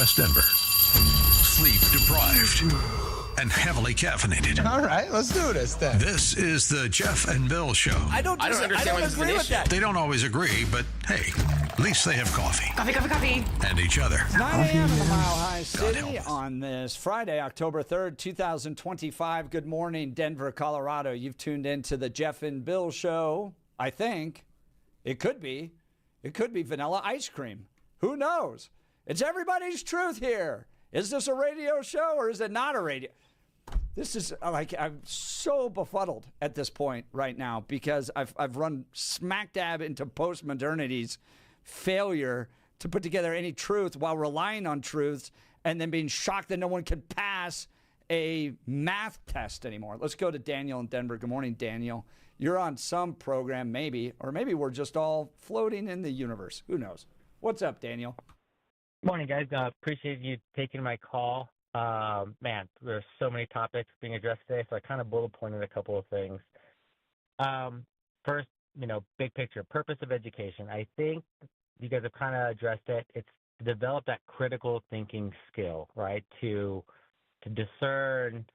West Denver. Sleep deprived and heavily caffeinated. All right, let's do this then. This is the Jeff and Bill Show. I don't understand why agree with that. They don't always agree, but hey, at least they have coffee. Coffee. And each other. 9 a.m. in the Mile High City help us. on this Friday, October 3rd, 2025. Good morning, Denver, Colorado. You've tuned into the Jeff and Bill Show. I think it could be vanilla ice cream. Who knows? It's everybody's truth here. Is this a radio show or is it not a radio? This is like, I'm so befuddled at this point right now because I've run smack dab into postmodernity's failure to put together any truth while relying on truths and then being shocked that no one can pass a math test anymore. Let's go to Daniel in Denver. Good morning, Daniel. You're on some program, maybe, or maybe we're just all floating in the universe. Who knows? What's up, Daniel? Morning, guys. Appreciate you taking my call. Man, there's so many topics being addressed today, so I kind of bullet pointed a couple of things. First, big picture, purpose of education. I think you guys have kind of addressed it. It's to develop that critical thinking skill, right? To discern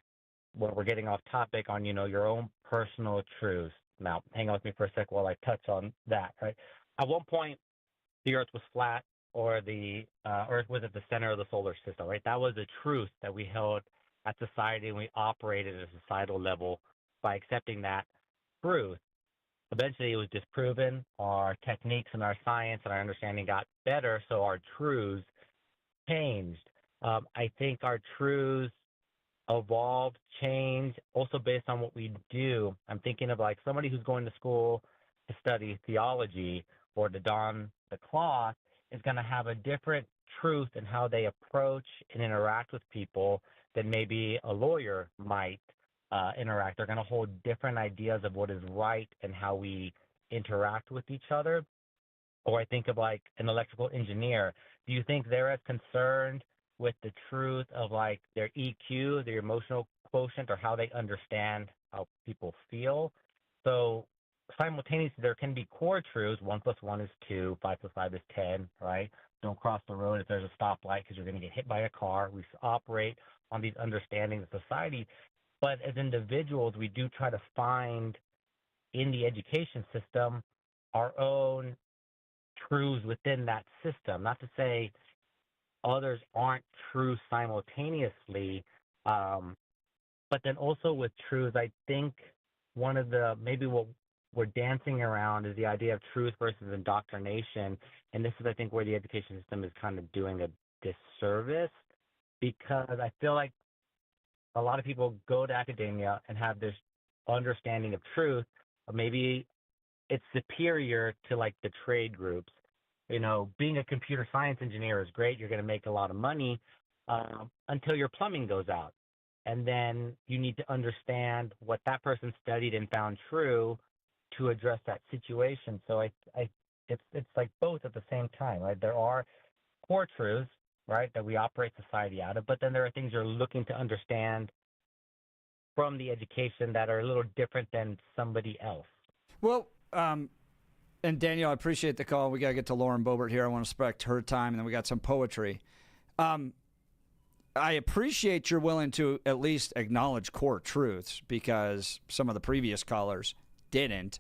what we're getting off topic on, your own personal truths. Now, hang on with me for a sec while I touch on that, right? At one point, the Earth was flat, or the Earth was at the center of the solar system, right? That was a truth that we held at society, and we operated at a societal level by accepting that truth. Eventually, it was disproven. Our techniques and our science and our understanding got better, so our truths changed. I think our truths evolved, changed, also based on what we do. I'm thinking of like somebody who's going to school to study theology or to don the cloth is going to have a different truth in how they approach and interact with people than maybe a lawyer might interact. They're going to hold different ideas of what is right and how we interact with each other. Or I think of like an electrical engineer. Do you think they're as concerned with the truth of like their EQ, their emotional quotient, or how they understand how people feel? So simultaneously, there can be core truths. 1 + 1 is 2, 5 + 5 is 10, right? Don't cross the road if there's a stoplight because you're going to get hit by a car. We operate on these understandings of society. But as individuals, we do try to find in the education system our own truths within that system. Not to say others aren't true simultaneously, but then also with truths, I think one of the maybe what we're dancing around is the idea of truth versus indoctrination. And this is, I think, where the education system is kind of doing a disservice, because I feel like a lot of people go to academia and have this understanding of truth. Maybe it's superior to like the trade groups. Being a computer science engineer is great. You're going to make a lot of money until your plumbing goes out. And then you need to understand what that person studied and found true to address that situation. So it's like both at the same time, right? There are core truths, right, that we operate society out of, but then there are things you're looking to understand from the education that are a little different than somebody else. Well, and Daniel, I appreciate the call. We got to get to Lauren Boebert here. I want to respect her time, and then we got some poetry. I appreciate you're willing to at least acknowledge core truths, because some of the previous callers didn't.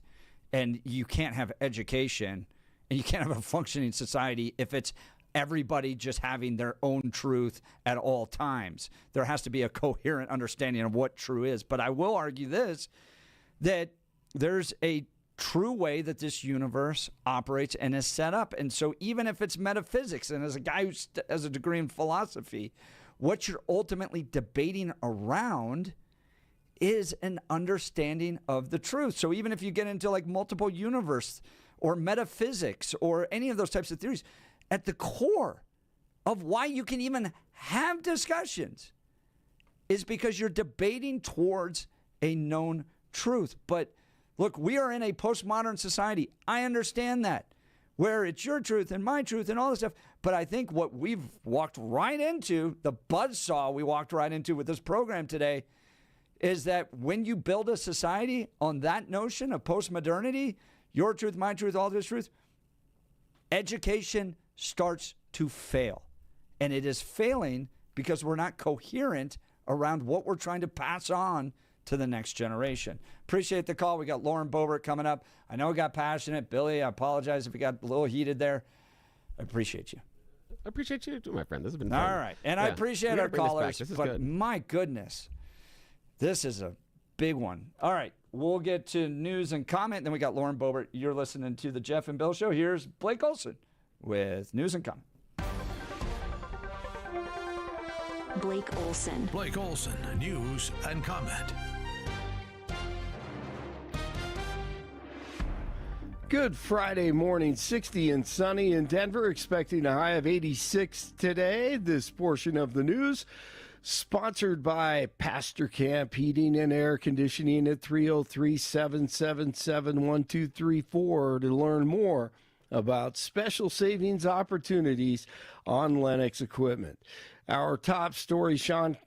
And you can't have education and you can't have a functioning society if it's everybody just having their own truth at all times. There has to be a coherent understanding of what true is. But I will argue this, that there's a true way that this universe operates and is set up. And so even if it's metaphysics, and as a guy who has a degree in philosophy, what you're ultimately debating around is an understanding of the truth. So even if you get into like multiple universe or metaphysics or any of those types of theories, at the core of why you can even have discussions is because you're debating towards a known truth. But look, we are in a postmodern society. I understand that, where it's your truth and my truth and all this stuff. But I think what we've walked right into, the buzzsaw we walked right into with this program today, is that when you build a society on that notion of postmodernity, your truth, my truth, all this truth, education starts to fail. And it is failing because we're not coherent around what we're trying to pass on to the next generation. Appreciate the call. We got Lauren Boebert coming up. I know we got passionate. Billy, I apologize if we got a little heated there. I appreciate you. I appreciate you too, my friend. This has been fun. All right. And I appreciate our callers. This is but good. my goodness, this is a big one. All right. We'll get to news and comment. Then we got Lauren Boebert. You're listening to the Jeff and Bill Show. Here's Blake Olson with news and comment. Blake Olson. Blake Olson, news and comment. Good Friday morning, 60 and sunny in Denver, expecting a high of 86 today. This portion of the news sponsored by Pastor Camp Heating and Air Conditioning at 303-777-1234 to learn more about special savings opportunities on Lennox equipment. Our top story, Sean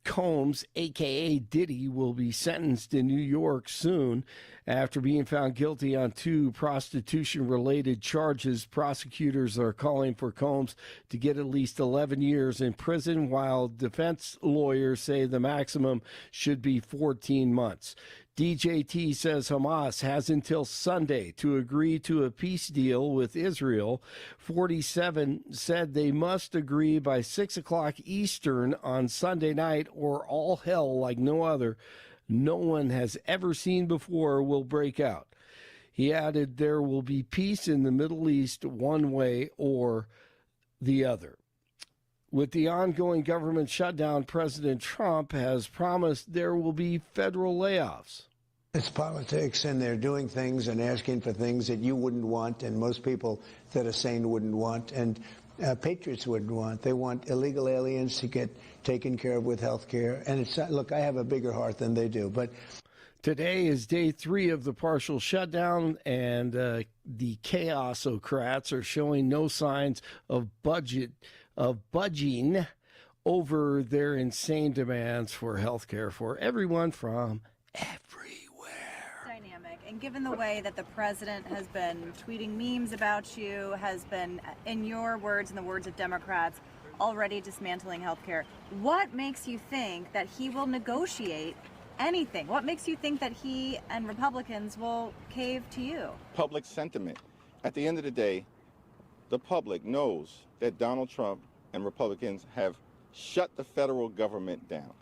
Combs, a.k.a. Diddy, will be sentenced in New York soon after being found guilty on 2 prostitution-related charges. Prosecutors are calling for Combs to get at least 11 years in prison, while defense lawyers say the maximum should be 14 months. DJT says Hamas has until Sunday to agree to a peace deal with Israel. 47 said they must agree by 6 o'clock Eastern on Sunday night, or all hell like no other no one has ever seen before will break out. He added there will be peace in the Middle East one way or the other. With the ongoing government shutdown, President Trump has promised there will be federal layoffs. It's politics, and they're doing things and asking for things that you wouldn't want, and most people that are sane wouldn't want, and patriots wouldn't want. They want illegal aliens to get taken care of with health care. And it's look, I have a bigger heart than they do, but today is day 3 of the partial shutdown, and the chaosocrats are showing no signs of budging over their insane demands for health care for everyone from everywhere. Dynamic. And given the way that the president has been tweeting memes about you, has been, in your words and the words of Democrats, already dismantling healthcare, what makes you think that he will negotiate anything? What makes you think that he and Republicans will cave to you? Public sentiment. At the end of the day, the public knows that Donald Trump and Republicans have shut the federal government down.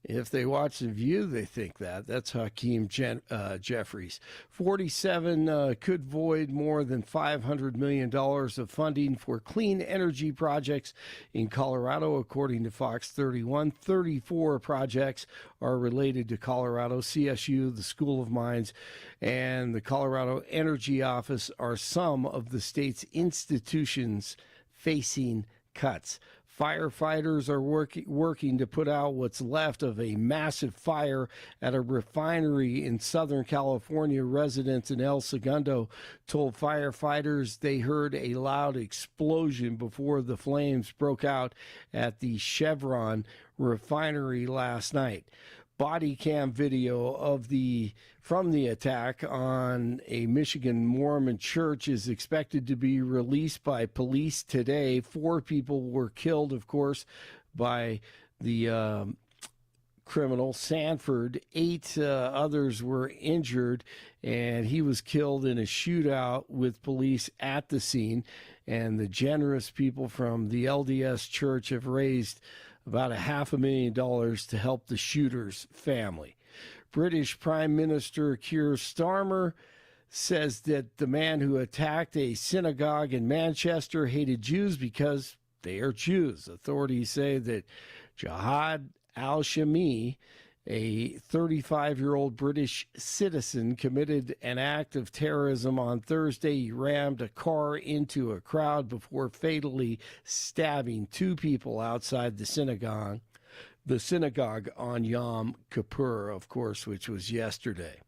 If they watch The View, they think that. That's Hakeem Jeffries. 47 could void more than $500 million of funding for clean energy projects in Colorado, according to Fox 31. 34 projects are related to Colorado. CSU, the School of Mines, and the Colorado Energy Office are some of the state's institutions facing cuts. Firefighters are working to put out what's left of a massive fire at a refinery in Southern California. Residents in El Segundo told firefighters they heard a loud explosion before the flames broke out at the Chevron refinery last night. Body cam video from the attack on a Michigan Mormon church is expected to be released by police today. 4 people were killed, of course, by the criminal Sanford. 8 others were injured, and he was killed in a shootout with police at the scene. And the generous people from the LDS Church have raised about $500,000 to help the shooter's family. British Prime Minister Keir Starmer says that the man who attacked a synagogue in Manchester hated Jews because they are Jews. Authorities say that Jihad al-Shami, a 35-year-old British citizen, committed an act of terrorism on Thursday. He rammed a car into a crowd before fatally stabbing 2 people outside the synagogue on Yom Kippur, of course, which was yesterday.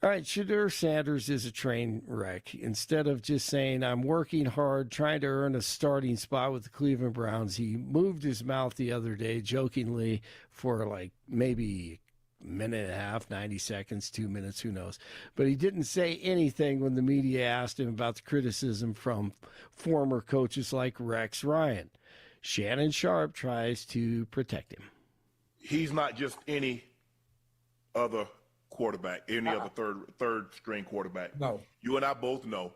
All right, Shadur Sanders is a train wreck. Instead of just saying, I'm working hard, trying to earn a starting spot with the Cleveland Browns, he moved his mouth the other day, jokingly, for like maybe a minute and a half, 90 seconds, 2 minutes, who knows. But he didn't say anything when the media asked him about the criticism from former coaches like Rex Ryan. Shannon Sharp tries to protect him. He's not just any other quarterback, any other third string quarterback. No. You and I both know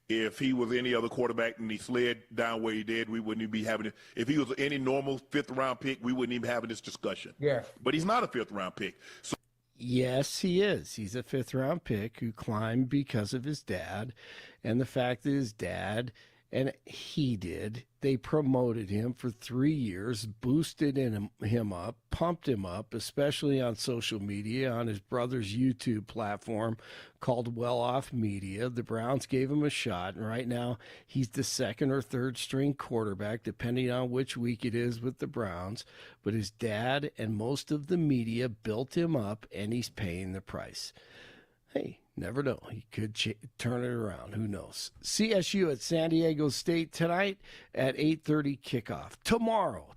if he was any other quarterback and he slid down where he did, we wouldn't even be having it. If he was any normal fifth-round pick, we wouldn't even be having this discussion. Yeah. But he's not a fifth-round pick. So Yes, he is. He's a fifth-round pick who climbed because of his dad, and the fact that his dad and he did, they promoted him for 3 years, boosted him up, pumped him up, especially on social media, on his brother's YouTube platform called Well Off Media. The Browns gave him a shot, and right now he's the second or third string quarterback, depending on which week it is with the Browns. But his dad and most of the media built him up, and he's paying the price. Hey, never know. He could turn it around. Who knows? CSU at San Diego State tonight at 8:30 kickoff. Tomorrow,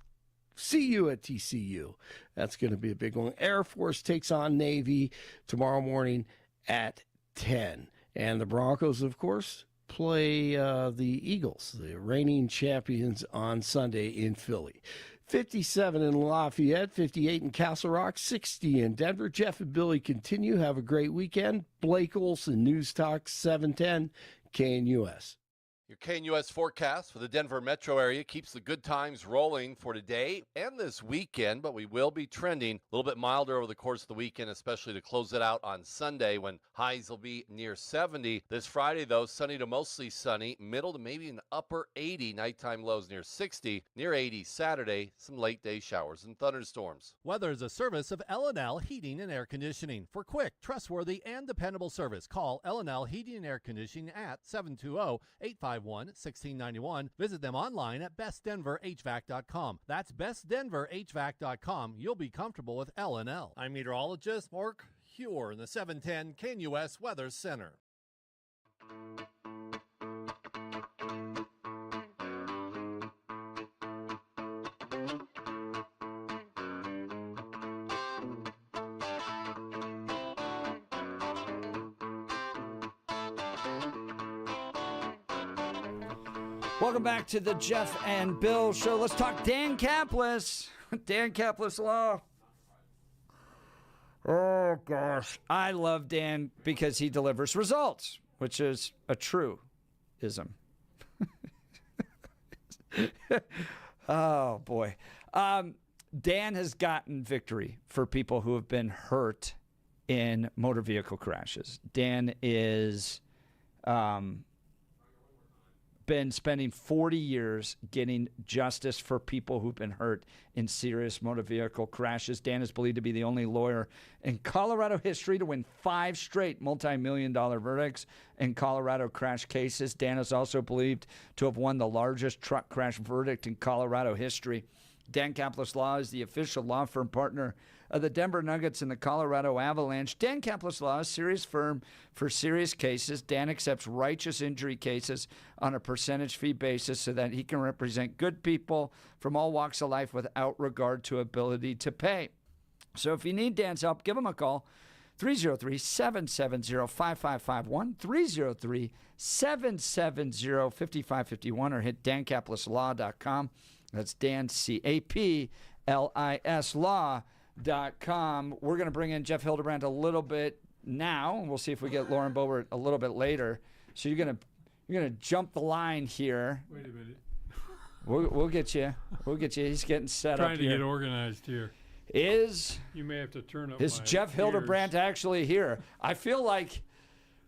CU at TCU. That's going to be a big one. Air Force takes on Navy tomorrow morning at 10. And the Broncos, of course, play the Eagles, the reigning champions, on Sunday in Philly. 57 in Lafayette, 58 in Castle Rock, 60 in Denver. Jeff and Billy continue. Have a great weekend. Blake Olson, News Talk 710 KNUS. Your KNUS forecast for the Denver metro area keeps the good times rolling for today and this weekend, but we will be trending a little bit milder over the course of the weekend, especially to close it out on Sunday when highs will be near 70. This Friday, though, sunny to mostly sunny, middle to maybe an upper 80, nighttime lows near 60, near 80 Saturday, some late day showers and thunderstorms. Weather is a service of L&L Heating and Air Conditioning. For quick, trustworthy, and dependable service, call L&L Heating and Air Conditioning at 720-851-1691. Visit them online at bestdenverhvac.com. That's bestdenverhvac.com. You'll be comfortable with L&L. I'm meteorologist Mark Huer in the 710 KNUS Weather Center. Welcome back to the Jeff and Bill Show. Let's talk Dan Caplis. Dan Caplis Law. Oh, gosh. I love Dan because he delivers results, which is a truism. Oh, boy. Dan has gotten victory for people who have been hurt in motor vehicle crashes. Dan is... been spending 40 years getting justice for people who've been hurt in serious motor vehicle crashes. Dan is believed to be the only lawyer in Colorado history to win 5 straight multi-million-dollar verdicts in Colorado crash cases. Dan is also believed to have won the largest truck crash verdict in Colorado history. Dan Caplis Law is the official law firm partner of the Denver Nuggets and the Colorado Avalanche. Dan Caplis Law is a serious firm for serious cases. Dan accepts righteous injury cases on a percentage fee basis so that he can represent good people from all walks of life without regard to ability to pay. So if you need Dan's help, give him a call. 303-770-5551, 303-770-5551, or hit dancaplisLaw.com. That's Dan, C-A-P-L-I-S Law.com. We're going to bring in Jeff Hildebrandt a little bit now, and we'll see if we get Lauren Boebert a little bit later. So you're going to jump the line here. Wait a minute. We'll get you. We'll get you. He's getting set up here. Trying to get organized here. You may have to turn up. Is Jeff Hildebrandt actually here? I feel like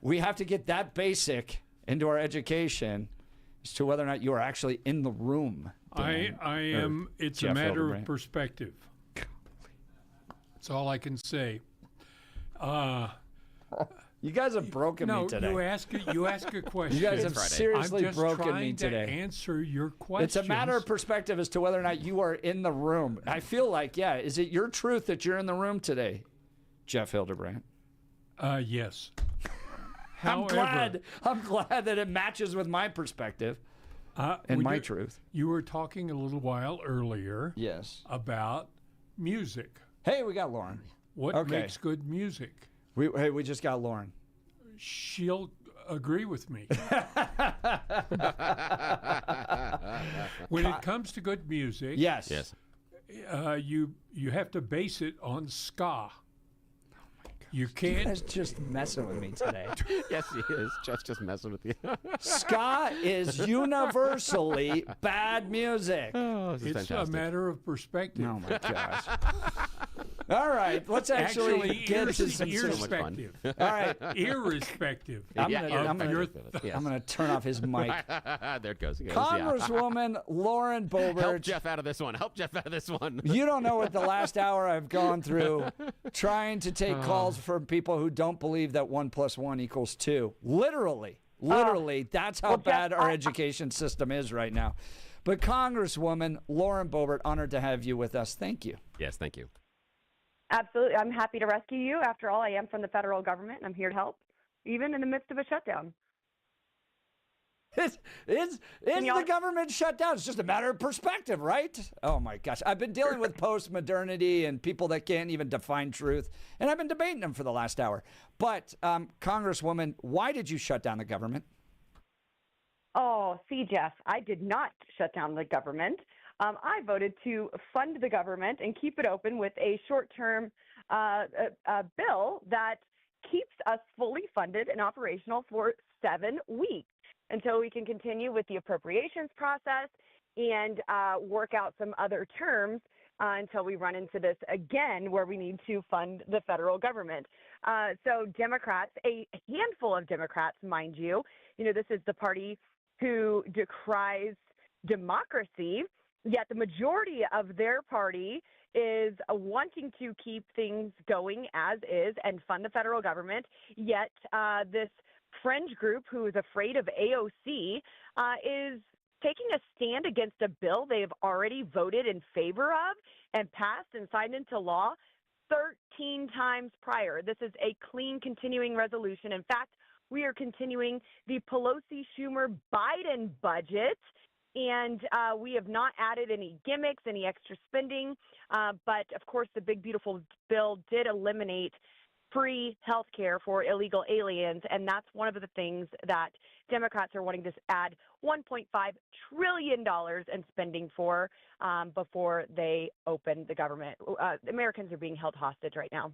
we have to get that basic into our education as to whether or not you are actually in the room. Dan, I am. It's Jeff a matter Hildebrandt. of perspective. That's all I can say. You guys have broken me today. You ask a question. You guys have seriously I'm just broken me trying today. To answer your question. It's a matter of perspective as to whether or not you are in the room. I feel like, is it your truth that you're in the room today, Jeff Hildebrandt? Yes. I'm glad that it matches with my perspective and my truth. You were talking a little while earlier. Yes. About music. Hey, we got Lauren. What makes good music? We just got Lauren. She'll agree with me. When it comes to good music, yes, you have to base it on ska. You can't. You guys just messing with me today. Yes, he is. Jeff's just messing with you. Ska is universally bad music. Oh, this is It's fantastic. a matter of perspective. Oh my gosh. All right, let's actually get to some irrespective. All right, irrespective. I'm gonna turn off his mic. There it goes. Congresswoman Lauren Boebert. Help Jeff out of this one. Help Jeff out of this one. You don't know what the last hour I've gone through trying to take calls from people who don't believe that 1 + 1 = 2. Literally, that's how bad our education system is right now. But Congresswoman Lauren Boebert, honored to have you with us. Thank you. Yes, thank you. Absolutely. I'm happy to rescue you. After all, I am from the federal government, and I'm here to help, even in the midst of a shutdown. Is the government shut down? It's just a matter of perspective, right? Oh, my gosh. I've been dealing with post-modernity and people that can't even define truth, and I've been debating them for the last hour. But, Congresswoman, why did you shut down the government? Oh, see, Jeff, I did not shut down the government. I voted to fund the government and keep it open with a short-term bill that keeps us fully funded and operational for 7 weeks until we can continue with the appropriations process and work out some other terms until we run into this again where we need to fund the federal government. So Democrats, a handful of Democrats, mind you, this is the party who decries democracy, yet the majority of their party is wanting to keep things going as is and fund the federal government, yet this fringe group who is afraid of AOC is taking a stand against a bill they've already voted in favor of and passed and signed into law 13 times prior. This is a clean continuing resolution. In fact, we are continuing the Pelosi-Schumer-Biden budget, and we have not added any gimmicks, any extra spending. But, of course, the big, beautiful bill did eliminate free health care for illegal aliens, and that's one of the things that Democrats are wanting to add $1.5 trillion in spending for before they open the government. Americans are being held hostage right now.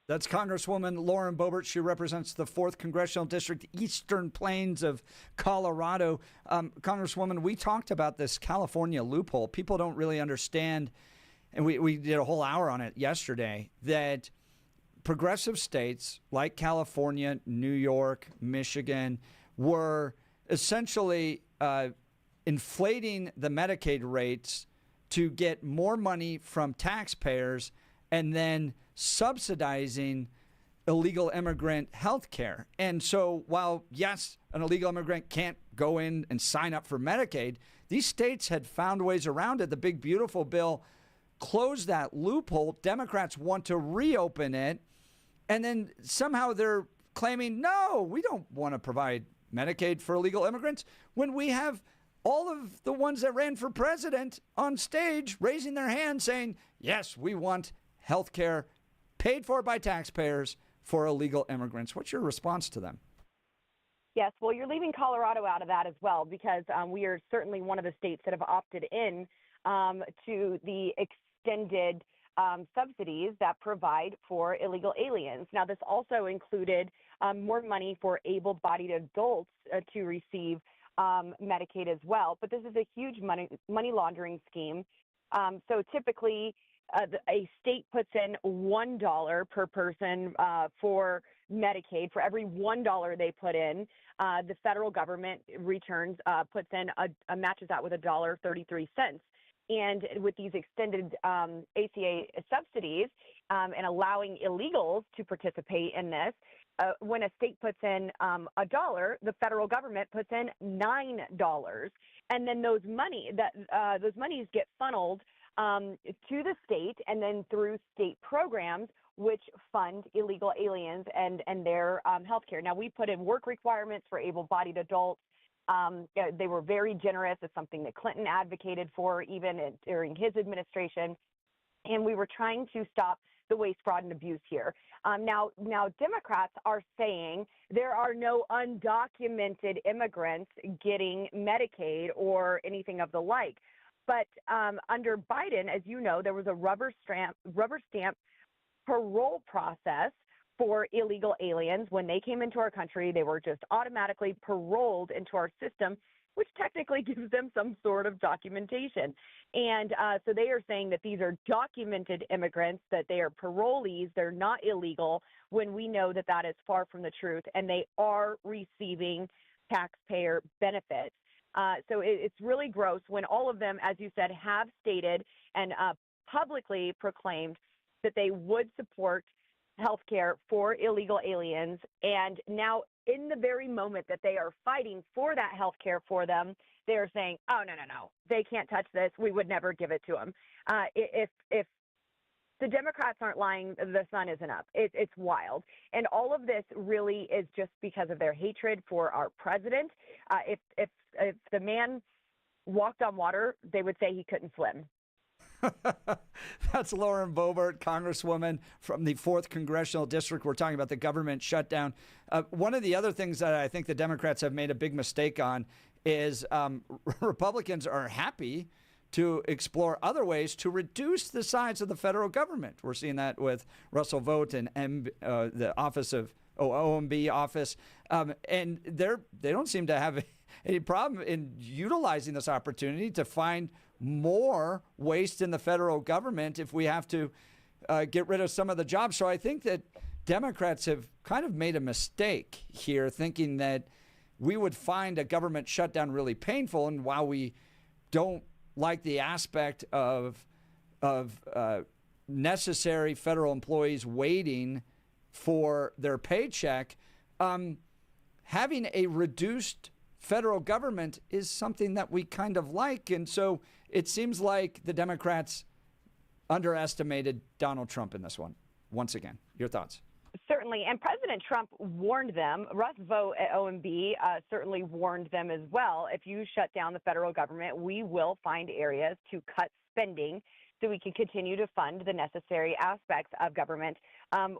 That's Congresswoman Lauren Boebert. She represents the 4th Congressional District, Eastern Plains of Colorado. Congresswoman, we talked about this California loophole. People don't really understand, and we did a whole hour on it yesterday, that progressive states like California, New York, Michigan were essentially inflating the Medicaid rates to get more money from taxpayers and then subsidizing illegal immigrant health care. And so while, yes, an illegal immigrant can't go in and sign up for Medicaid, these states had found ways around it. The big, beautiful bill closed that loophole. Democrats want to reopen it. And then somehow they're claiming, no, we don't want to provide Medicaid for illegal immigrants, when we have all of the ones that ran for president on stage raising their hand saying, yes, we want health care paid for by taxpayers for illegal immigrants. What's your response to them? Yes, well, you're leaving Colorado out of that as well, because we are certainly one of the states that have opted in to the extended subsidies that provide for illegal aliens. Now, this also included more money for able-bodied adults to receive Medicaid as well. But this is a huge money laundering scheme. So typically, a state puts in $1 per person for Medicaid. For every $1 they put in, the federal government returns, puts in, matches that with $1.33. And with these extended ACA subsidies and allowing illegals to participate in this, when a state puts in $1, the federal government puts in $9, and then those monies get funneled to the state and then through state programs which fund illegal aliens and their health care. Now, we put in work requirements for able-bodied adults. They were very generous. It's something that Clinton advocated for even during his administration. and we were trying to stop the waste, fraud, and abuse here. Now Democrats are saying there are no undocumented immigrants getting Medicaid or anything of the like. But under Biden, as you know, there was a rubber stamp parole process for illegal aliens. When they came into our country, they were just automatically paroled into our system, which technically gives them some sort of documentation. And so they are saying that these are documented immigrants, that they are parolees, they're not illegal, when we know that that is far from the truth, and they are receiving taxpayer benefits. So it's really gross when all of them, as you said, have stated and publicly proclaimed that they would support health care for illegal aliens. And now, in the very moment that they are fighting for that health care for them, they're saying, oh, no, they can't touch this. We would never give it to them. If the Democrats aren't lying, the sun isn't up. It's wild. And all of this really is just because of their hatred for our president. If the man walked on water, they would say he couldn't swim. That's Lauren Boebert, Congresswoman from the 4th Congressional District. We're talking about the government shutdown. One of the other things that I think the Democrats have made a big mistake on is Republicans are happy to explore other ways to reduce the size of the federal government. We're seeing that with Russell Vought and the office of OMB office. And they don't seem to have any problem in utilizing this opportunity to find more waste in the federal government if we have to get rid of some of the jobs. So I think that Democrats have kind of made a mistake here, thinking that we would find a government shutdown really painful. And while we don't like the aspect of necessary federal employees waiting for their paycheck, having a reduced federal government is something that we kind of like. And so it seems like the Democrats underestimated Donald Trump in this one. Once again, your thoughts? Certainly. And President Trump warned them. Russ Vought at OMB certainly warned them as well. If you shut down the federal government, we will find areas to cut spending so we can continue to fund the necessary aspects of government.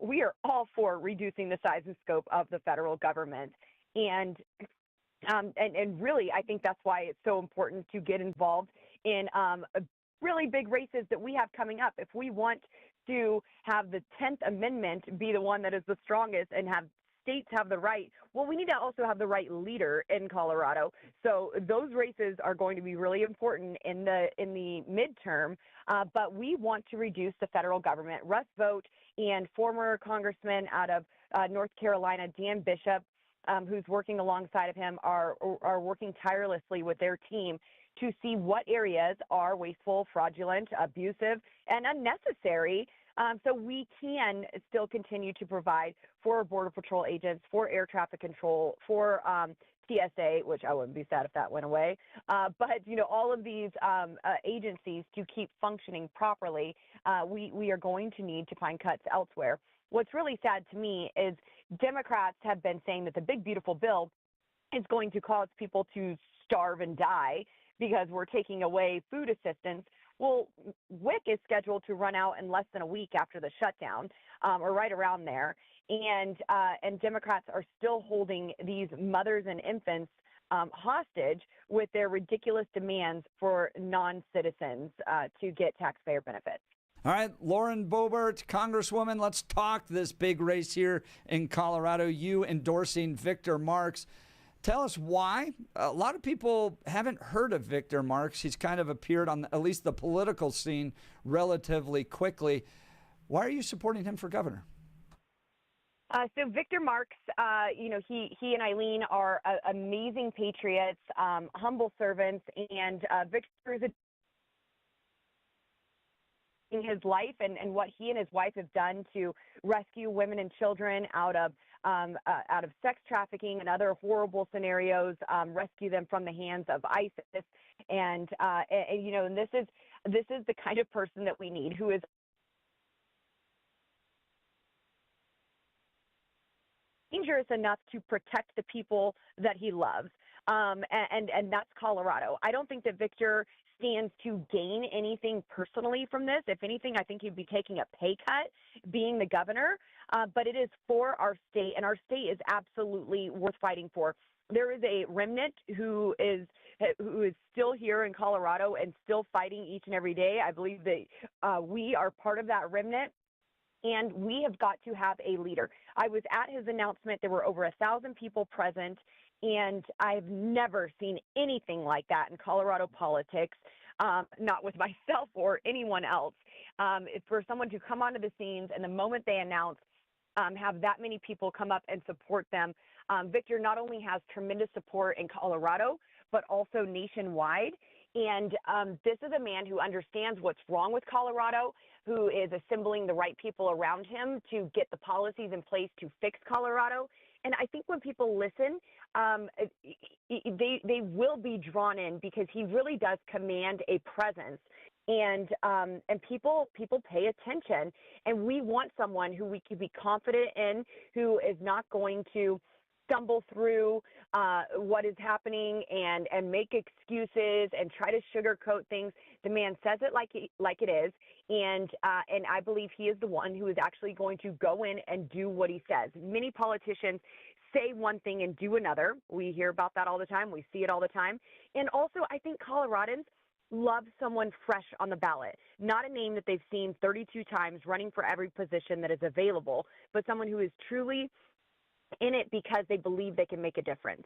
We are all for reducing the size and scope of the federal government. And really, I think that's why it's so important to get involved in really big races that we have coming up. If we want to have the 10th Amendment be the one that is the strongest and have states have the right, well, we need to also have the right leader in Colorado. So those races are going to be really important in the midterm. But we want to reduce the federal government. Russ Vought and former Congressman out of North Carolina, Dan Bishop, who's working alongside of him, are working tirelessly with their team to see what areas are wasteful, fraudulent, abusive, and unnecessary, so we can still continue to provide for Border Patrol agents, for air traffic control, for TSA, which I wouldn't be sad if that went away, but all of these agencies to keep functioning properly, we are going to need to find cuts elsewhere. What's really sad to me is Democrats have been saying that the big, beautiful bill is going to cause people to starve and die because we're taking away food assistance. Well, WIC is scheduled to run out in less than a week after the shutdown, or right around there. And Democrats are still holding these mothers and infants hostage with their ridiculous demands for non-citizens to get taxpayer benefits. All right, Lauren Boebert, Congresswoman, let's talk this big race here in Colorado. You endorsing Victor Marx. Tell us why. A lot of people haven't heard of Victor Marx. He's kind of appeared on at least the political scene relatively quickly. Why are you supporting him for governor? So Victor Marx, he and Eileen are amazing patriots, humble servants, and Victor is his life and what he and his wife have done to rescue women and children out of sex trafficking and other horrible scenarios, rescue them from the hands of ISIS, and this is the kind of person that we need, who is dangerous enough to protect the people that he loves. And that's Colorado. I don't think that Victor stands to gain anything personally from this. If anything, I think he'd be taking a pay cut being the governor. But it is for our state, and our state is absolutely worth fighting for. There is a remnant who is still here in Colorado and still fighting each and every day. I believe that we are part of that remnant. And we have got to have a leader. I was at his announcement. There were over 1,000 people present, and I've never seen anything like that in Colorado politics, not with myself or anyone else. For someone to come onto the scenes and the moment they announce, have that many people come up and support them. Victor not only has tremendous support in Colorado, but also nationwide. And this is a man who understands what's wrong with Colorado, who is assembling the right people around him to get the policies in place to fix Colorado. And I think when people listen, they will be drawn in because he really does command a presence. And people pay attention. And we want someone who we can be confident in, who is not going to stumble through what is happening and make excuses and try to sugarcoat things. The man says it like it is, and I believe he is the one who is actually going to go in and do what he says. Many politicians say one thing and do another. We hear about that all the time. We see it all the time. And also, I think Coloradans love someone fresh on the ballot, not a name that they've seen 32 times running for every position that is available, but someone who is truly in it because they believe they can make a difference.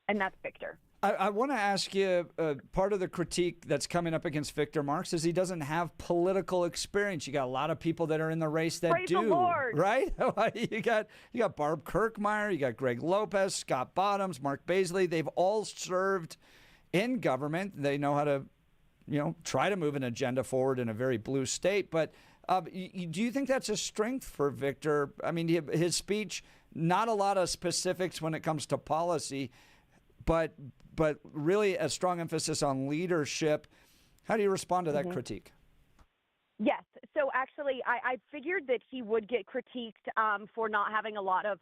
And that's Victor. I want to ask you, part of the critique that's coming up against Victor Marx is he doesn't have political experience. You got a lot of people that are in the race that Praise do, the Lord. right? you got Barb Kirkmeyer, you got Greg Lopez, Scott Bottoms, Mark Baisley. They've all served in government. They know how to, try to move an agenda forward in a very blue state. But do you think that's a strength for Victor? I mean, his speech, not a lot of specifics when it comes to policy, but really a strong emphasis on leadership. How do you respond to that critique? Yes. So actually, I figured that he would get critiqued for not having a lot of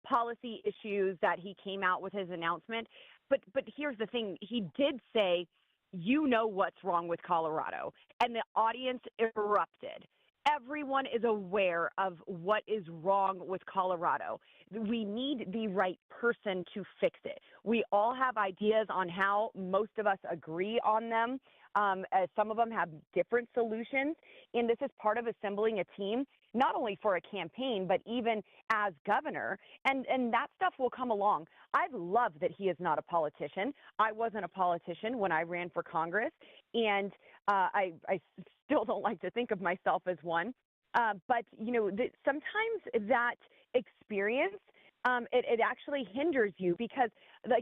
policy issues that he came out with his announcement. But here's the thing. He did say, what's wrong with Colorado. And the audience erupted. Everyone is aware of what is wrong with Colorado. We need the right person to fix it. We all have ideas on how. Most of us agree on them. As some of them have different solutions. And this is part of assembling a team, not only for a campaign, but even as governor. And that stuff will come along. I love that he is not a politician. I wasn't a politician when I ran for Congress. And I still don't like to think of myself as one. But, sometimes that experience, it actually hinders you because,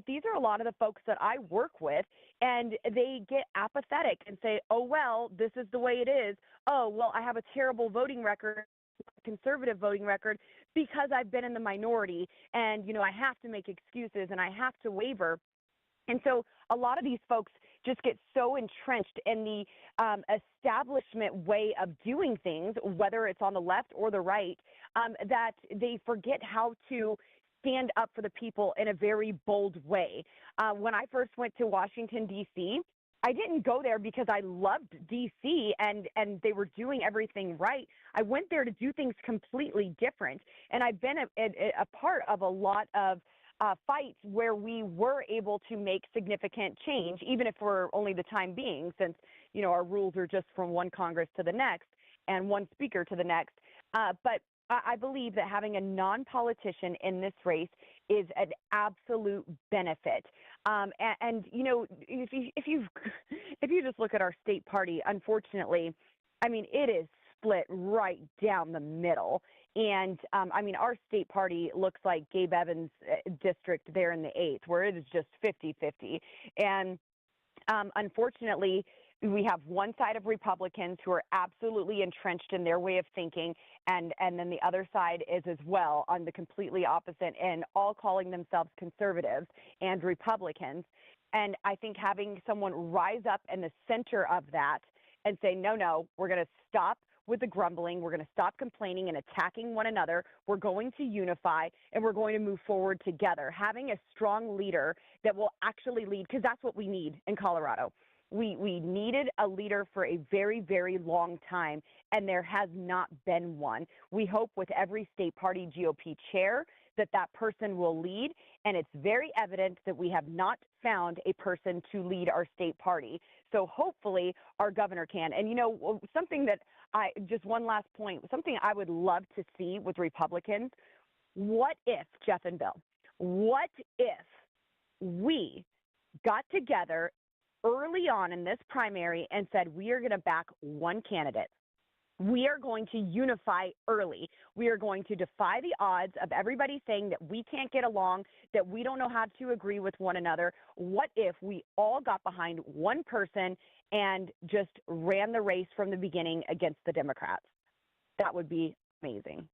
these are a lot of the folks that I work with, and they get apathetic and say, oh, well, this is the way it is. Oh, well, I have a terrible voting record, conservative voting record, because I've been in the minority, and, I have to make excuses and I have to waver. And so a lot of these folks just get so entrenched in the establishment way of doing things, whether it's on the left or the right, that they forget how to stand up for the people in a very bold way. When I first went to Washington, D.C., I didn't go there because I loved D.C. and they were doing everything right. I went there to do things completely different. And I've been a part of a lot of fights where we were able to make significant change, even if for only the time being, since, our rules are just from one Congress to the next and one speaker to the next. But I believe that having a non-politician in this race is an absolute benefit. If you just look at our state party, unfortunately, it is split right down the middle. And, our state party looks like Gabe Evans' district there in the 8th, where it is just 50-50. And unfortunately, we have one side of Republicans who are absolutely entrenched in their way of thinking, and then the other side is as well on the completely opposite end, all calling themselves conservatives and Republicans. And I think having someone rise up in the center of that and say, no, we're going to stop with the grumbling. We're going to stop complaining and attacking one another. We're going to unify, and we're going to move forward together. Having a strong leader that will actually lead, because that's what we need in Colorado. We needed a leader for a very, very long time, and there has not been one. We hope with every state party GOP chair that person will lead, and it's very evident that we have not found a person to lead our state party. So hopefully our governor can. And, something that just one last point, something I would love to see with Republicans, what if, Jeff and Bill, what if we got together early on in this primary and said, we are going to back one candidate. We are going to unify early. We are going to defy the odds of everybody saying that we can't get along, that we don't know how to agree with one another. What if we all got behind one person and just ran the race from the beginning against the Democrats? That would be amazing.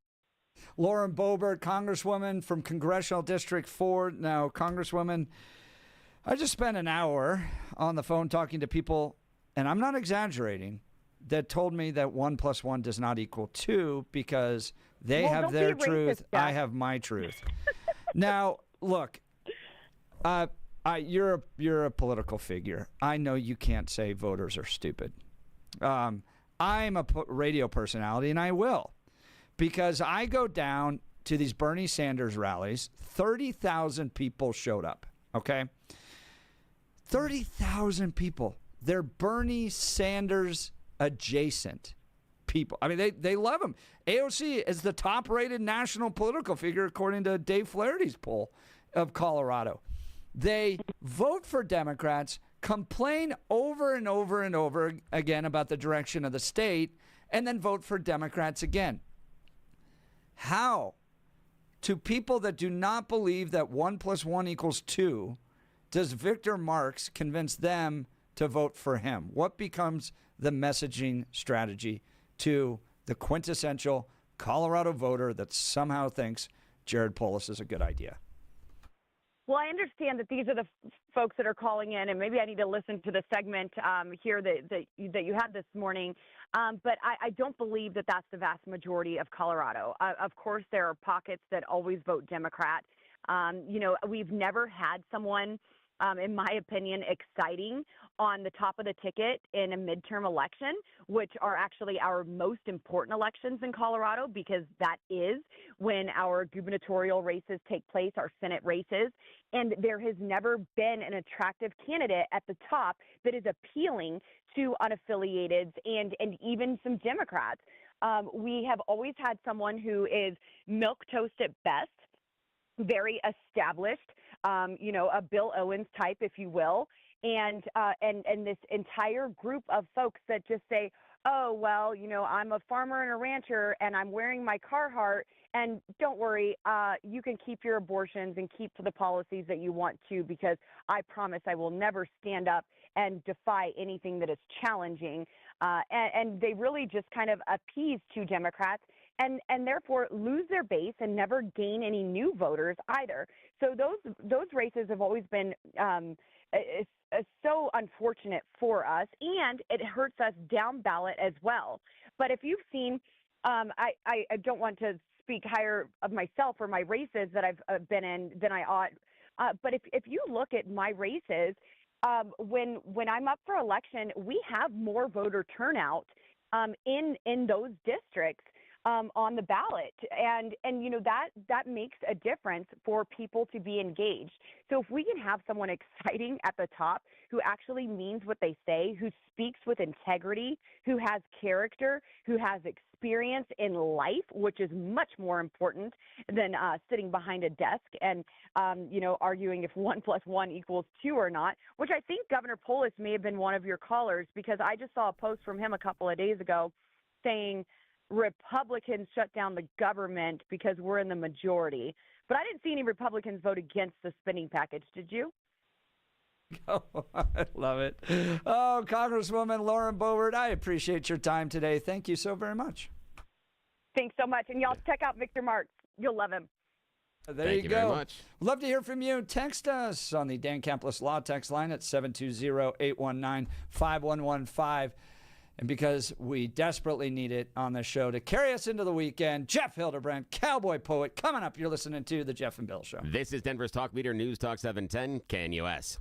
Lauren Boebert, Congresswoman from Congressional District 4. Now, Congresswoman, I just spent an hour on the phone talking to people, and I'm not exaggerating, that told me that 1 + 1 does not equal 2 because they have their truth, I have my truth. Now, look, you're a political figure. I know you can't say voters are stupid. I'm a radio personality, and I will, because I go down to these Bernie Sanders rallies. 30,000 people showed up, okay? 30,000 people. They're Bernie Sanders adjacent people. I mean, they love him. AOC is the top-rated national political figure according to Dave Flaherty's poll of Colorado. They vote for Democrats, complain over and over and over again about the direction of the state, and then vote for Democrats again. How? To people that do not believe that 1 + 1 = 2, does Victor Marx convince them to vote for him? What becomes the messaging strategy to the quintessential Colorado voter that somehow thinks Jared Polis is a good idea? Well, I understand that these are the folks that are calling in, and maybe I need to listen to the segment here that you had this morning. But I don't believe that that's the vast majority of Colorado. Of course, there are pockets that always vote Democrat. We've never had someone, in my opinion, exciting on the top of the ticket in a midterm election, which are actually our most important elections in Colorado, because that is when our gubernatorial races take place, our Senate races. And there has never been an attractive candidate at the top that is appealing to unaffiliateds and even some Democrats. We have always had someone who is milquetoast at best, very established, a Bill Owens type, if you will, and this entire group of folks that just say, oh, well, I'm a farmer and a rancher and I'm wearing my Carhartt, and don't worry, you can keep your abortions and keep to the policies that you want to, because I promise I will never stand up and defy anything that is challenging. And they really just kind of appease to Democrats and therefore lose their base and never gain any new voters either. So those races have always been so unfortunate for us, and it hurts us down ballot as well. But if you've seen, I don't want to speak higher of myself or my races that I've been in than I ought, but if you look at my races, when I'm up for election, we have more voter turnout in those districts on the ballot, and that makes a difference for people to be engaged. So if we can have someone exciting at the top who actually means what they say, who speaks with integrity, who has character, who has experience in life, which is much more important than sitting behind a desk and arguing if 1 + 1 = 2 or not, which I think Governor Polis may have been one of your callers, because I just saw a post from him a couple of days ago saying Republicans shut down the government because we're in the majority. But I didn't see any Republicans vote against the spending package. Did you? Oh, I love it. Oh, Congresswoman Lauren Boebert, I appreciate your time today. Thank you so very much. Thanks so much. And y'all check out Victor Marx. You'll love him. There Thank you you go. very much. Love to hear from you. Text us on the Dan Campbell Law text line at 720-819-5115. And because we desperately need it on the show to carry us into the weekend, Jeff Hildebrandt, Cowboy Poet, coming up. You're listening to The Jeff and Bill Show. This is Denver's Talk Leader News Talk 710 KNUS.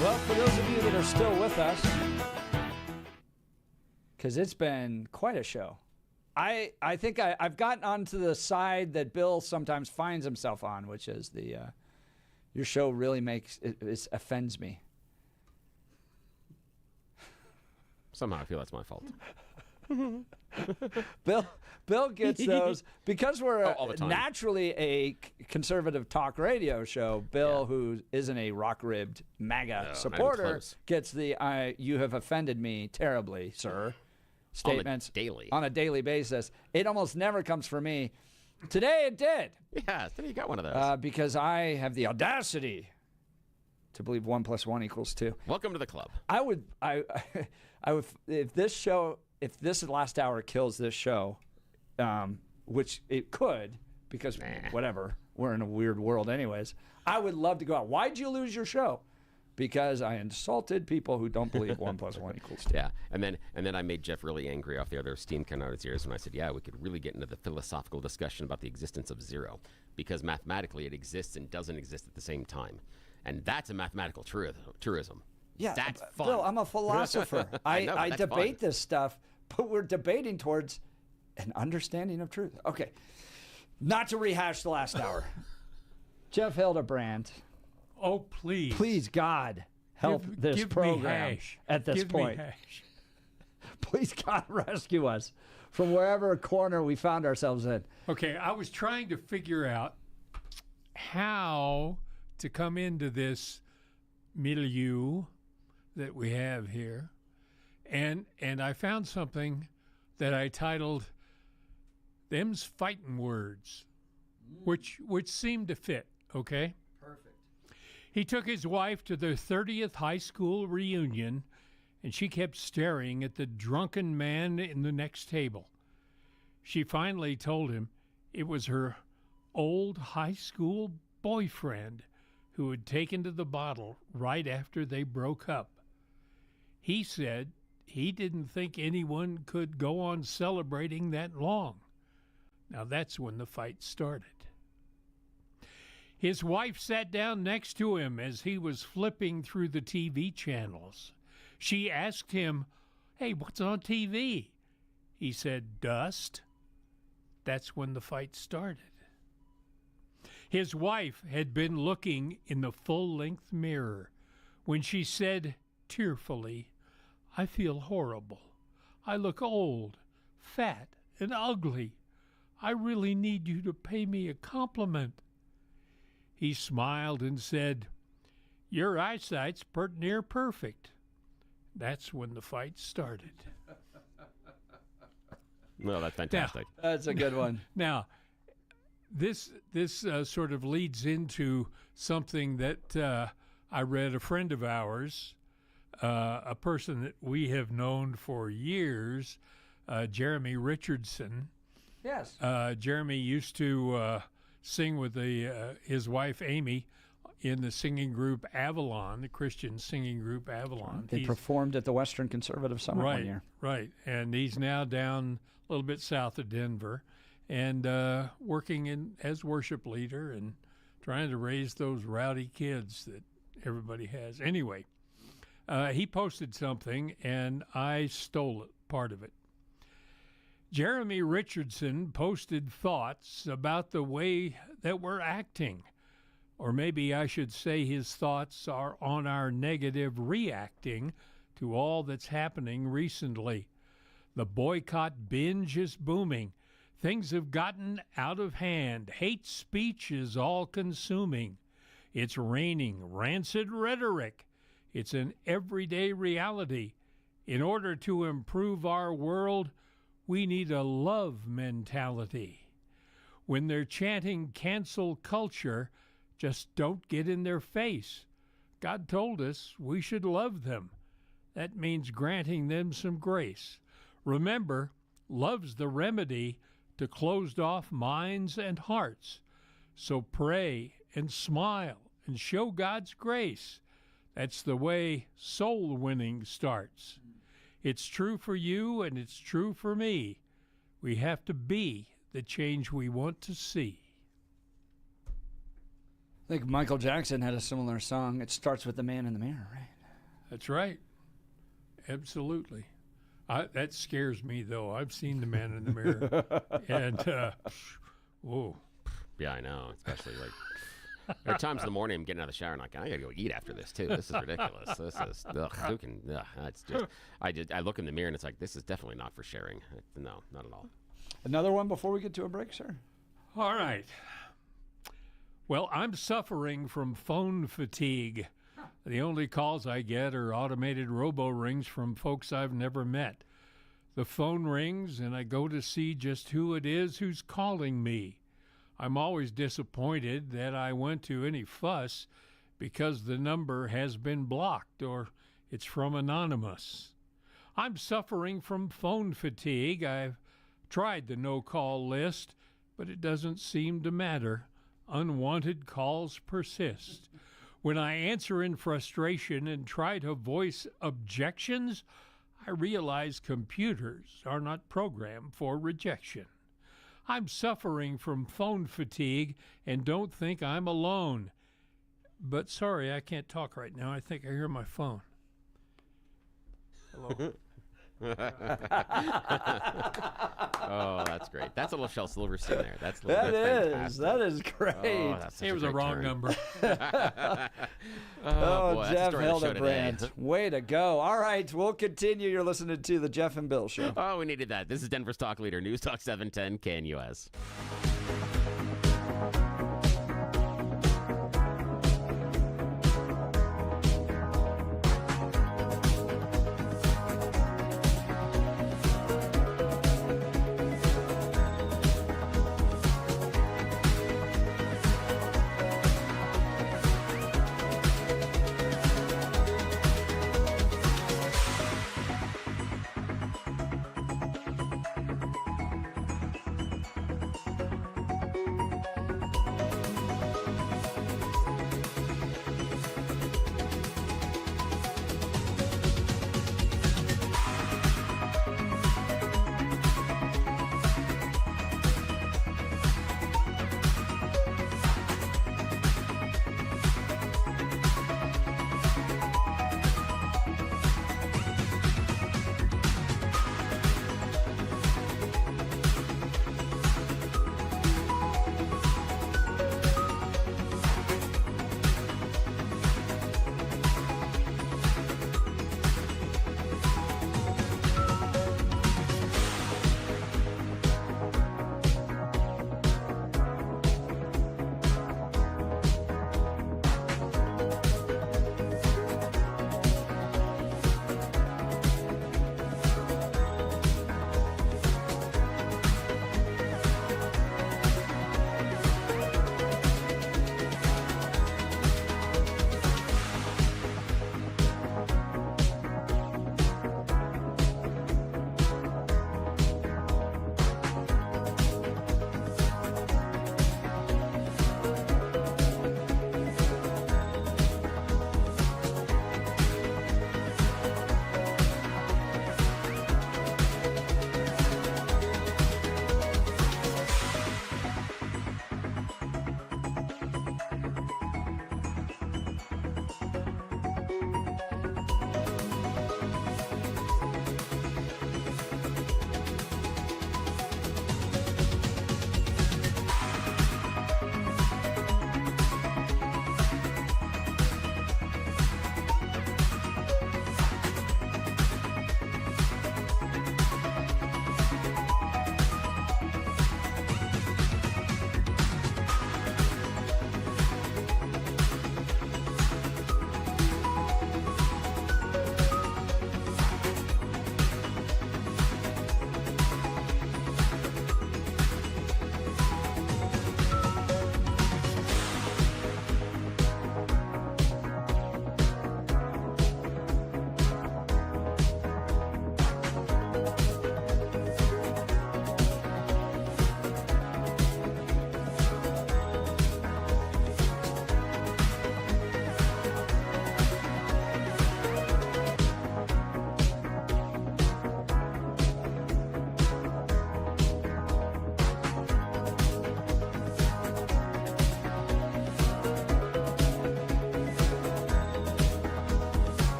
Well, for those of you that are still with us, because it's been quite a show. I think I've gotten onto the side that Bill sometimes finds himself on, which is the your show really offends me. Somehow I feel that's my fault. Bill gets those because we're all the time. naturally a conservative talk radio show. Bill, who isn't a rock-ribbed MAGA supporter, gets the "you have offended me terribly, sir" statements on a daily basis. It almost never comes from me. Today it did. Yeah, today you got one of those. Because I have the audacity to believe 1 + 1 = 2. Welcome to the club. I would if this last hour kills this show, which it could, because whatever, we're in a weird world anyways. I would love to go out. Why'd you lose your show? Because I insulted people who don't believe 1 + 1 = 2. Yeah, and then I made Jeff really angry off the other steam coming out of his ears when I said, yeah, we could really get into the philosophical discussion about the existence of zero, because mathematically it exists and doesn't exist at the same time. And that's a mathematical truism. Yeah, that's fun. Bill, I'm a philosopher. I debate fun. this stuff, but we're debating towards an understanding of truth. Okay, not to rehash the last hour. Jeff Hildebrandt. Oh, please. Please, God, help this program at this point. Please, God, rescue us from wherever corner we found ourselves in. Okay, I was trying to figure out how to come into this milieu that we have here, and I found something that I titled "Them's Fightin' Words," which seemed to fit. Okay. Perfect. He took his wife to their 30th high school reunion, and she kept staring at the drunken man in the next table. She finally told him it was her old high school boyfriend who had taken to the bottle right after they broke up. He said he didn't think anyone could go on celebrating that long. Now that's when the fight started. His wife sat down next to him as he was flipping through the TV channels. She asked him, "Hey, what's on TV?" He said, "Dust." That's when the fight started. His wife had been looking in the full-length mirror when she said tearfully, "I feel horrible. I look old, fat, and ugly. I really need you to pay me a compliment." He smiled and said, "Your eyesight's pert near perfect." That's when the fight started. No, that's fantastic. That's a good one. Now, this sort of leads into something that I read. A friend of ours, a person that we have known for years, Jeremy Richardson. Yes. Jeremy used to sing with his wife Amy in the singing group Avalon, the Christian singing group Avalon. They performed at the Western Conservative Summit one year. Right, and he's now down a little bit south of Denver and working as worship leader and trying to raise those rowdy kids that everybody has. Anyway, he posted something, and I stole part of it. Jeremy Richardson posted thoughts about the way that we're acting. Or maybe I should say his thoughts are on our negative reacting to all that's happening recently. The boycott binge is booming. Things have gotten out of hand. Hate speech is all-consuming. It's raining rancid rhetoric. It's an everyday reality. In order to improve our world, we need a love mentality. When they're chanting cancel culture, just don't get in their face. God told us we should love them. That means granting them some grace. Remember, love's the remedy to closed-off minds and hearts. So pray and smile and show God's grace. That's the way soul winning starts. It's true for you and it's true for me. We have to be the change we want to see. think Michael Jackson had a similar song. It starts with the man in the mirror, right? That's right. Absolutely. That scares me, though. I've seen the man in the mirror. And, whoa. Yeah, I know. Especially like, there are times in the morning I'm getting out of the shower and like, I gotta go eat after this too. This is ridiculous. This is, who can, it's just, I look in the mirror and it's like, this is definitely not for sharing. No, not at all. Another one before we get to a break, sir? All right. Well, I'm suffering from phone fatigue. The only calls I get are automated robo-rings from folks I've never met. The phone rings, and I go to see just who it is who's calling me. I'm always disappointed that I went to any fuss because the number has been blocked or it's from anonymous. I'm suffering from phone fatigue. I've tried the no-call list, but it doesn't seem to matter. Unwanted calls persist. When I answer in frustration and try to voice objections, I realize computers are not programmed for rejection. I'm suffering from phone fatigue and don't think I'm alone. But sorry, I can't talk right now. I think I hear my phone. Hello. Oh, that's great. That's a little Shel Silverstein there. That's That is great. Oh, that's such It a was a great wrong turn. number. Oh, boy, that's the Jeff story of the show today. Hildebrandt. Way to go. All right, we'll continue. You're listening to the Jeff and Bill Show. Oh, we needed that. This is Denver's Talk Leader, News Talk 710 KNUS.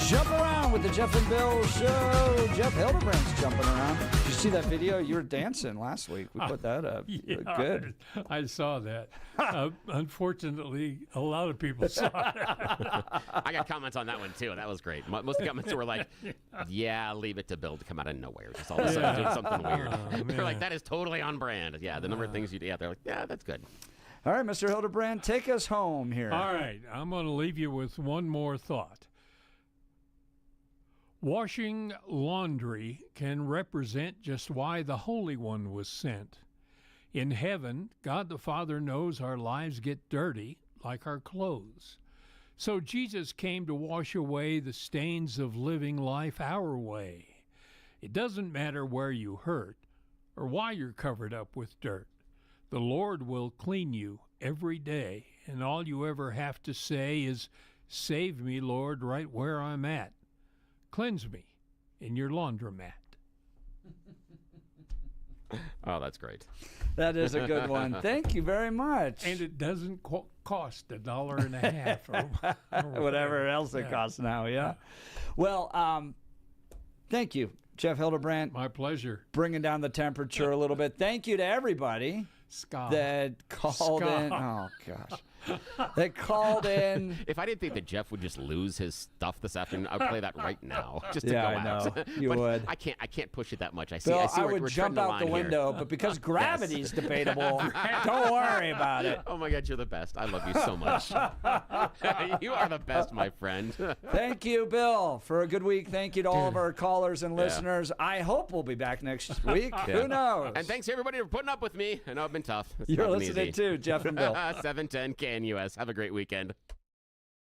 Jump around with the Jeff and Bill Show. Jeff Hildebrandt's jumping around. Did you see that video? You were dancing last week. We put that up. Yeah, Good. I saw that. Unfortunately, a lot of people saw it. I got comments on that one, too. That was great. Most of the comments were like, yeah, leave it to Bill to come out of nowhere. Just all of a sudden doing something weird. They're like, that is totally on brand. Yeah, the number of things you do. Yeah, they're like, yeah, that's good. All right, Mr. Hildebrandt, take us home here. All right, I'm going to leave you with one more thought. Washing laundry can represent just why the Holy One was sent. In heaven, God the Father knows our lives get dirty like our clothes. So Jesus came to wash away the stains of living life our way. It doesn't matter where you hurt or why you're covered up with dirt. The Lord will clean you every day, and all you ever have to say is, "Save me, Lord, right where I'm at. Cleanse me in your laundromat." Oh, that's great. That is a good one. Thank you very much. And it doesn't cost $1.50 or whatever else it costs now, yeah. Well, thank you, Jeff Hildebrandt. My pleasure. Bringing down the temperature a little bit. Thank you to everybody that called in. Oh, gosh. That called in. If I didn't think that Jeff would just lose his stuff this afternoon, I'd play that right now just to Yeah, go I out. know. You But would. I can't push it that much. I see. Bill, I see. I we're would jump treading out the line here. window, but because gravity's debatable, don't worry about it. Oh my God, you're the best. I love you so much. You are the best, my friend. Thank you, Bill, for a good week. Thank you to all of our callers and Yeah. listeners. I hope we'll be back next week. Yeah. Who knows? And thanks everybody for putting up with me. I know I've been tough. It's You're not been listening easy. to Jeff and Bill. 710 KNUS. Have a great weekend.